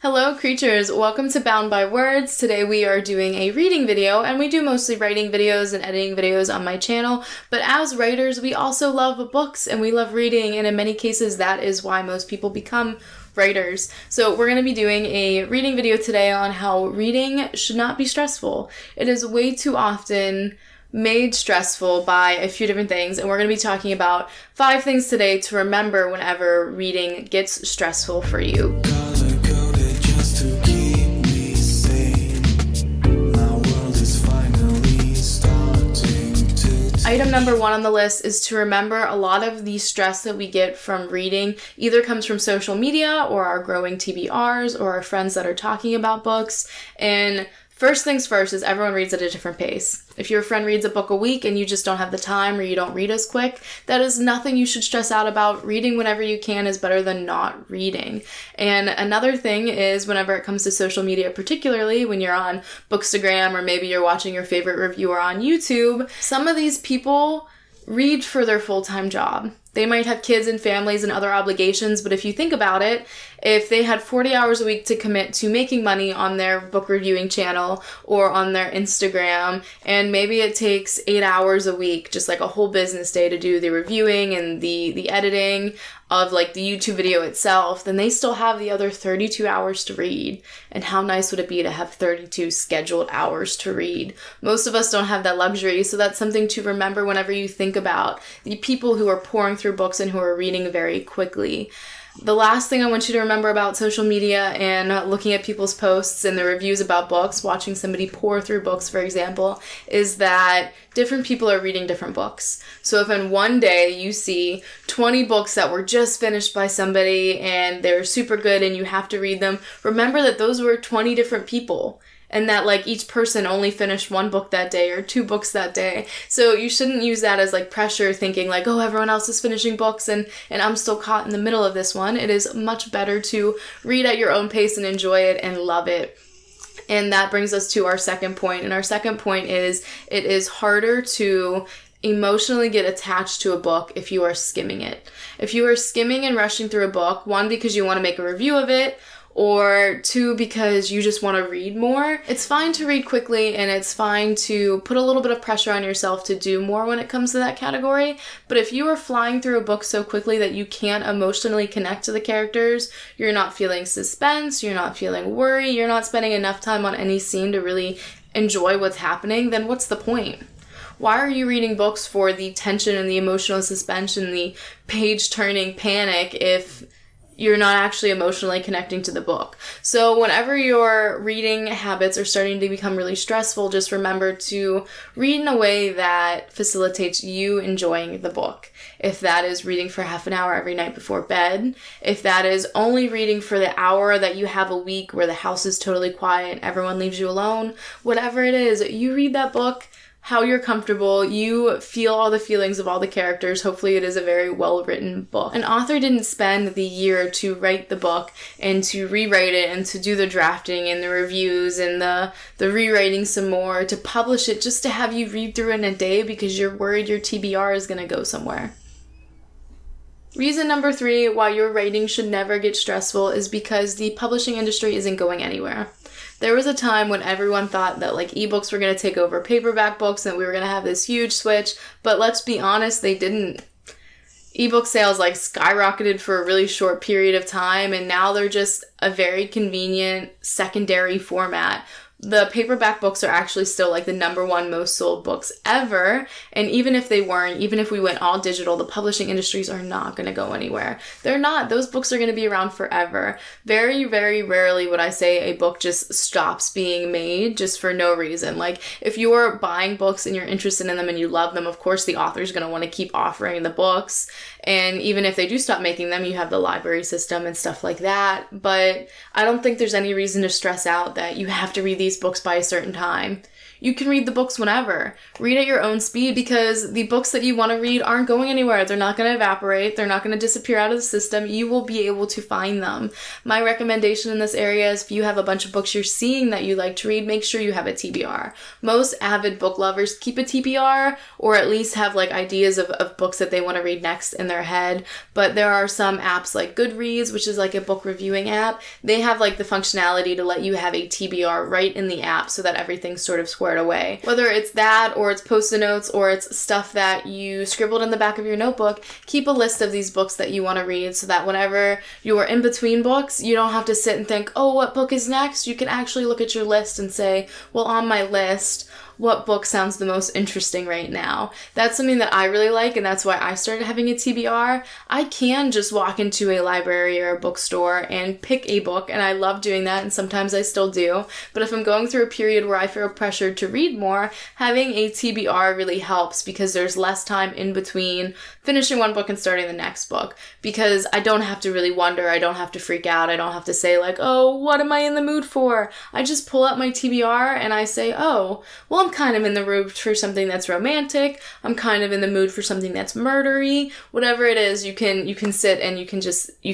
Hello creatures, welcome to Bound by Words. Today we are doing a reading video, and we do mostly writing videos and editing videos on my channel, but as writers we also love books and we love reading, and in many cases that is why most people become writers. So we're going to be doing a reading video today on how reading should not be stressful. It is way too often made stressful by a few different things, and we're going to be talking about 5 things today to remember whenever reading gets stressful for you. Item number 1 on the list is to remember a lot of the stress that we get from reading either comes from social media or our growing TBRs or our friends that are talking about books. And first things first is everyone reads at a different pace. If your friend reads a book a week and you just don't have the time or you don't read as quick, that is nothing you should stress out about. Reading whenever you can is better than not reading. And another thing is whenever it comes to social media, particularly when you're on Bookstagram or maybe you're watching your favorite reviewer on YouTube, some of these people read for their full-time job. They might have kids and families and other obligations, but if you think about it, if they had 40 hours a week to commit to making money on their book reviewing channel or on their Instagram, and maybe it takes 8 hours a week, just like a whole business day to do the reviewing and the editing of like the YouTube video itself, then they still have the other 32 hours to read. And how nice would it be to have 32 scheduled hours to read? Most of us don't have that luxury, so that's something to remember whenever you think about the people who are pouring through books and who are reading very quickly. The last thing I want you to remember about social media and looking at people's posts and the reviews about books, watching somebody pour through books, for example, is that different people are reading different books. So if in one day you see 20 books that were just finished by somebody and they're super good and you have to read them, remember that those were 20 different people. And that like each person only finished 1 book that day or 2 books that day. So you shouldn't use that as like pressure, thinking like, oh, everyone else is finishing books and I'm still caught in the middle of this one. It is much better to read at your own pace and enjoy it and love it. And that brings us to our second point. And our second point is it is harder to emotionally get attached to a book if you are skimming it. If you are skimming and rushing through a book, 1, because you want to make a review of it, or 2, because you just want to read more. It's fine to read quickly and it's fine to put a little bit of pressure on yourself to do more when it comes to that category. But if you are flying through a book so quickly that you can't emotionally connect to the characters, you're not feeling suspense, you're not feeling worry, you're not spending enough time on any scene to really enjoy what's happening, then what's the point? Why are you reading books for the tension and the emotional suspense and the page-turning panic if you're not actually emotionally connecting to the book? So whenever your reading habits are starting to become really stressful, just remember to read in a way that facilitates you enjoying the book. If that is reading for half an hour every night before bed, if that is only reading for the hour that you have a week where the house is totally quiet, everyone leaves you alone, whatever it is, you read that book how you're comfortable, you feel all the feelings of all the characters. Hopefully it is a very well-written book. An author didn't spend the year to write the book and to rewrite it and to do the drafting and the reviews and the rewriting some more, to publish it just to have you read through it in a day because you're worried your TBR is going to go somewhere. Reason number 3 why your writing should never get stressful is because the publishing industry isn't going anywhere. There was a time when everyone thought that like ebooks were going to take over paperback books and we were going to have this huge switch, but let's be honest, they didn't. Ebook sales like skyrocketed for a really short period of time, and now they're just a very convenient secondary format. The paperback books are actually still like the #1 most sold books ever. And even if they weren't, even if we went all digital, the publishing industries are not going to go anywhere. They're not. Those books are going to be around forever. Very, very rarely would I say a book just stops being made just for no reason. Like if you're buying books and you're interested in them and you love them, of course the author's going to want to keep offering the books. And even if they do stop making them, you have the library system and stuff like that. But I don't think there's any reason to stress out that you have to read these books by a certain time. You can read the books whenever. Read at your own speed, because the books that you want to read aren't going anywhere. They're not going to evaporate. They're not going to disappear out of the system. You will be able to find them. My recommendation in this area is if you have a bunch of books you're seeing that you like to read, make sure you have a TBR. Most avid book lovers keep a TBR, or at least have like ideas of books that they want to read next in their head. But there are some apps like Goodreads, which is like a book reviewing app. They have like the functionality to let you have a TBR right in the app so that everything's sort of squared away. Whether it's that, or it's post-it notes, or it's stuff that you scribbled in the back of your notebook, keep a list of these books that you want to read so that whenever you're in between books, you don't have to sit and think, oh, what book is next? You can actually look at your list and say, well, on my list, what book sounds the most interesting right now? That's something that I really like, and that's why I started having a TBR. I can just walk into a library or a bookstore and pick a book, and I love doing that, and sometimes I still do. But if I'm going through a period where I feel pressured to read more, having a TBR really helps, because there's less time in between finishing one book and starting the next book, because I don't have to really wonder, I don't have to freak out, I don't have to say like, oh, what am I in the mood for? I just pull up my TBR and I say, oh, well, I'm kind of in the mood for something that's romantic, I'm kind of in the mood for something that's murdery, whatever it is, you can sit and you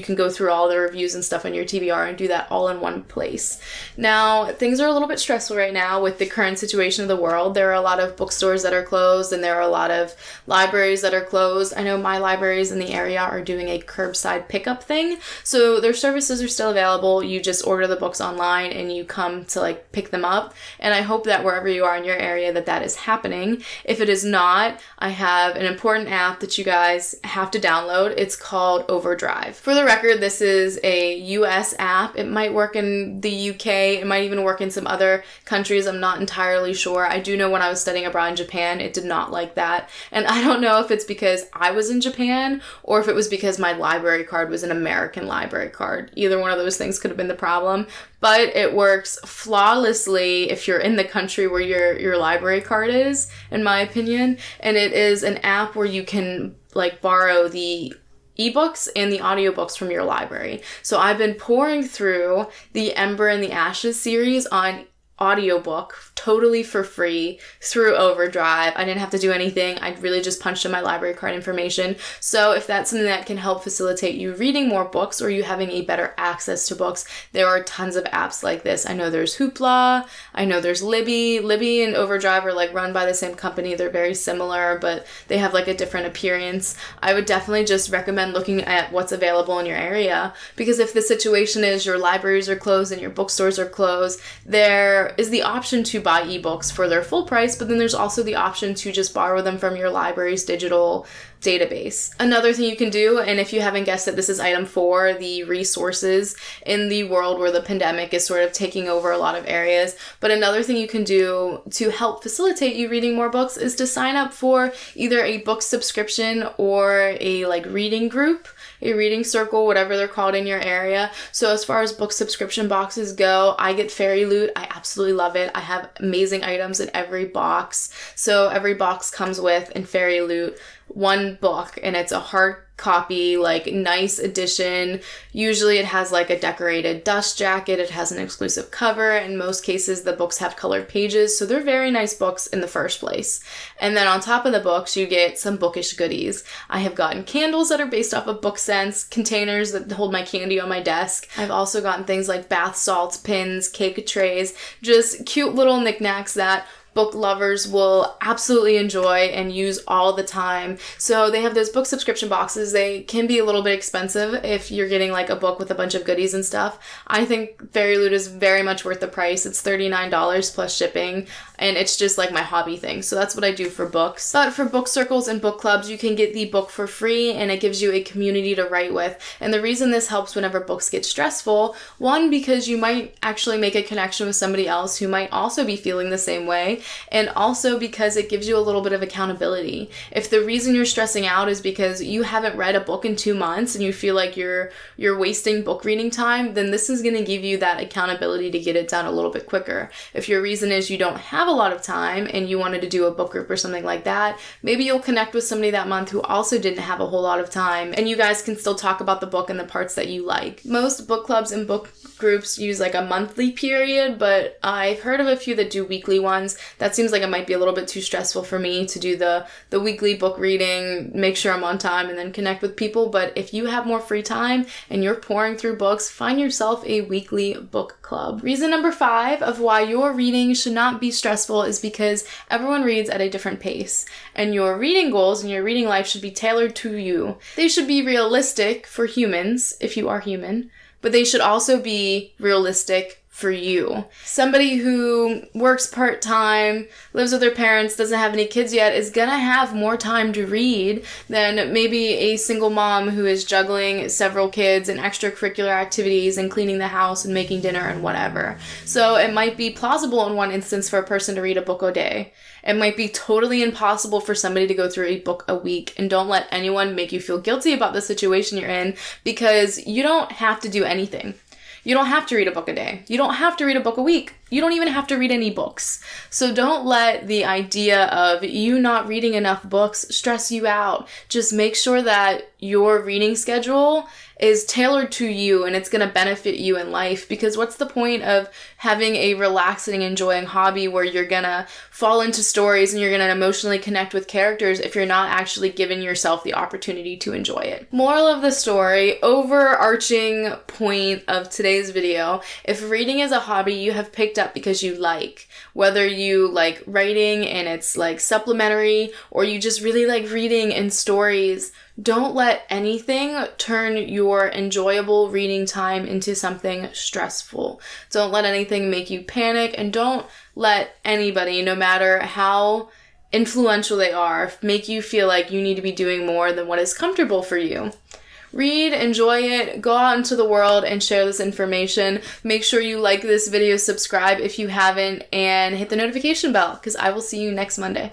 can go through all the reviews and stuff on your TBR and do that all in one place. Now, things are a little bit stressful right now with the current situation of the world. There are a lot of bookstores that are closed, and there are a lot of libraries that are closed. I know my libraries in the area are doing a curbside pickup thing, so their services are still available. You just order the books online and you come to like pick them up, and I hope that wherever you are in your area that is happening. If it is not, I have an important app that you guys have to download. It's called Overdrive. For the record, this is a US app. It might work in the UK, it might even work in some other countries. I'm not entirely sure. I do know when I was studying abroad in Japan, it did not like that, and I don't know if it's because I was in Japan or if it was because my library card was an American library card. Either one of those things could have been the problem, but it works flawlessly if you're in the country where your library card is, in my opinion. And it is an app where you can like borrow the ebooks and the audiobooks from your library. So I've been pouring through the Ember and the Ashes series on audiobook totally for free through Overdrive. I didn't have to do anything. I really just punched in my library card information. So if that's something that can help facilitate you reading more books or you having a better access to books, there are tons of apps like this. I know there's Hoopla. I know there's Libby. Libby and Overdrive are like run by the same company. They're very similar, but they have like a different appearance. I would definitely just recommend looking at what's available in your area, because if the situation is your libraries are closed and your bookstores are closed, there is the option to buy ebooks for their full price, but then there's also the option to just borrow them from your library's digital database. Another thing you can do, and if you haven't guessed it, this is item 4, the resources in the world where the pandemic is sort of taking over a lot of areas. But another thing you can do to help facilitate you reading more books is to sign up for either a book subscription or a like reading group, a reading circle, whatever they're called in your area. So as far as book subscription boxes go, I get Fairy Loot. I absolutely love it. I have amazing items in every box. So every box comes with, in Fairy Loot, one book, and it's a hard copy, like nice edition. Usually it has like a decorated dust jacket, it has an exclusive cover. In most cases the books have colored pages, so they're very nice books in the first place. And then on top of the books you get some bookish goodies. I have gotten candles that are based off of book scents, containers that hold my candy on my desk. I've also gotten things like bath salts, pins, cake trays, just cute little knickknacks that book lovers will absolutely enjoy and use all the time. So they have those book subscription boxes. They can be a little bit expensive if you're getting like a book with a bunch of goodies and stuff. I think Fairy Loot is very much worth the price. It's $39 plus shipping, and it's just like my hobby thing. So that's what I do for books. But for book circles and book clubs, you can get the book for free, and it gives you a community to write with. And the reason this helps whenever books get stressful, one, because you might actually make a connection with somebody else who might also be feeling the same way, and also because it gives you a little bit of accountability. If the reason you're stressing out is because you haven't read a book in 2 months and you feel like you're wasting book reading time, then this is going to give you that accountability to get it done a little bit quicker. If your reason is you don't have a lot of time and you wanted to do a book group or something like that, maybe you'll connect with somebody that month who also didn't have a whole lot of time, and you guys can still talk about the book and the parts that you like. Most book clubs and book groups use like a monthly period, but I've heard of a few that do weekly ones. that seems like it might be a little bit too stressful for me to do the weekly book reading, make sure I'm on time, and then connect with people. But if you have more free time and you're pouring through books, find yourself a weekly book club. Reason number 5 of why your reading should not be stressful is because everyone reads at a different pace, and your reading goals and your reading life should be tailored to you. They should be realistic for humans, if you are human, but they should also be realistic for you. Somebody who works part-time, lives with their parents, doesn't have any kids yet, is gonna have more time to read than maybe a single mom who is juggling several kids and extracurricular activities and cleaning the house and making dinner and whatever. So it might be plausible in one instance for a person to read a book a day. It might be totally impossible for somebody to go through a book a week. And don't let anyone make you feel guilty about the situation you're in, because you don't have to do anything. You don't have to read a book a day. You don't have to read a book a week. You don't even have to read any books. So don't let the idea of you not reading enough books stress you out. Just make sure that your reading schedule is tailored to you and it's going to benefit you in life, because what's the point of having a relaxing, enjoying hobby where you're going to fall into stories and you're going to emotionally connect with characters if you're not actually giving yourself the opportunity to enjoy it? Moral of the story, overarching point of today's video, if reading is a hobby you have picked up because you like, whether you like writing and it's like supplementary, or you just really like reading and stories, don't let anything turn your enjoyable reading time into something stressful. Don't let anything make you panic, and don't let anybody, no matter how influential they are, make you feel like you need to be doing more than what is comfortable for you. Read, enjoy it, go out into the world and share this information. Make sure you like this video, subscribe if you haven't, and hit the notification bell, because I will see you next Monday.